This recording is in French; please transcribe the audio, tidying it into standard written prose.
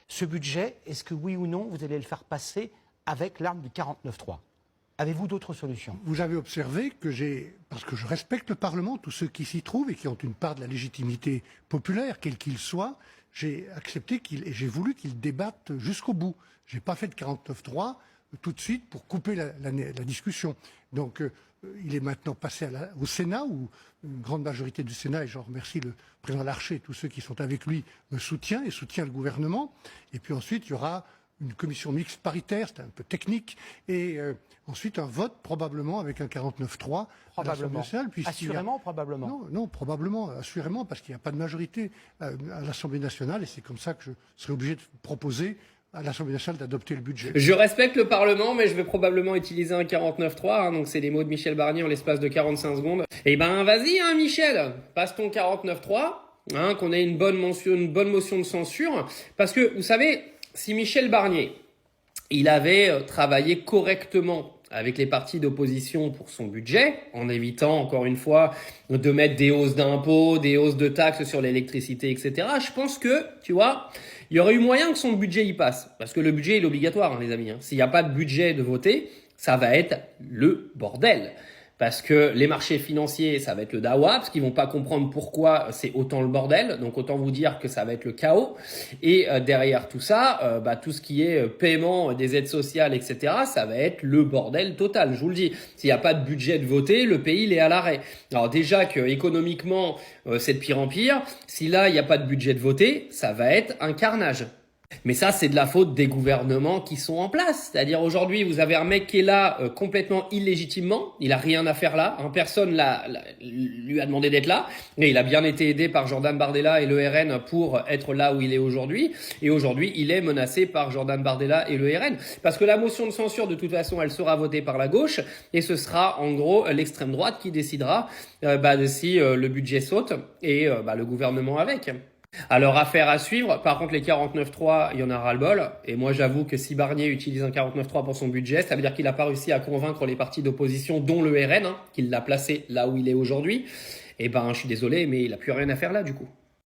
Ce budget, est-ce que oui ou non, vous allez le faire passer avec l'arme du 49.3 ? Avez-vous d'autres solutions ? Vous avez observé que parce que je respecte le Parlement, tous ceux qui s'y trouvent et qui ont une part de la légitimité populaire, quel qu'il soit, j'ai accepté et j'ai voulu qu'ils débattent jusqu'au bout. Je n'ai pas fait de 49.3 tout de suite pour couper la discussion. Donc il est maintenant passé au Sénat, où une grande majorité du Sénat, et je remercie le président Larcher et tous ceux qui sont avec lui, me soutient et soutient le gouvernement. Et puis ensuite, il y aura une commission mixte paritaire, c'est un peu technique, et ensuite un vote probablement avec un 49.3 à l'Assemblée nationale. Assurément ou probablement ? Non, probablement, assurément, parce qu'il n'y a pas de majorité à l'Assemblée nationale, et c'est comme ça que je serai obligé de proposer à l'Assemblée nationale d'adopter le budget. Je respecte le Parlement, mais je vais probablement utiliser un 49.3, donc c'est les mots de Michel Barnier en l'espace de 45 secondes. Eh ben vas-y Michel, passe ton 49.3, qu'on ait une bonne motion de censure, parce que vous savez, si Michel Barnier, il avait travaillé correctement avec les partis d'opposition pour son budget, en évitant, encore une fois, de mettre des hausses d'impôts, des hausses de taxes sur l'électricité, etc., je pense que, tu vois, il y aurait eu moyen que son budget y passe. Parce que le budget, il est obligatoire, les amis. S'il n'y a pas de budget de voter, ça va être le bordel. Parce que les marchés financiers, ça va être le dawa, parce qu'ils vont pas comprendre pourquoi c'est autant le bordel. Donc autant vous dire que ça va être le chaos. Et derrière tout ça, tout ce qui est paiement des aides sociales, etc., ça va être le bordel total. Je vous le dis, s'il n'y a pas de budget de voter, le pays il est à l'arrêt. Alors déjà que économiquement, c'est de pire en pire. Si là, il n'y a pas de budget de voter, ça va être un carnage. Mais ça, c'est de la faute des gouvernements qui sont en place. C'est-à-dire aujourd'hui, vous avez un mec qui est là complètement illégitimement. Il a rien à faire là. Personne lui a demandé d'être là. Et il a bien été aidé par Jordan Bardella et le RN pour être là où il est aujourd'hui. Et aujourd'hui, il est menacé par Jordan Bardella et le RN. Parce que la motion de censure, de toute façon, elle sera votée par la gauche. Et ce sera en gros l'extrême droite qui décidera si le budget saute et le gouvernement avec. Alors, affaire à suivre. Par contre, les 49.3, il y en a ras-le-bol. Et moi, j'avoue que si Barnier utilise un 49.3 pour son budget, ça veut dire qu'il n'a pas réussi à convaincre les partis d'opposition, dont le RN, qu'il l'a placé là où il est aujourd'hui. Eh ben, je suis désolé, mais il n'a plus rien à faire là, du coup.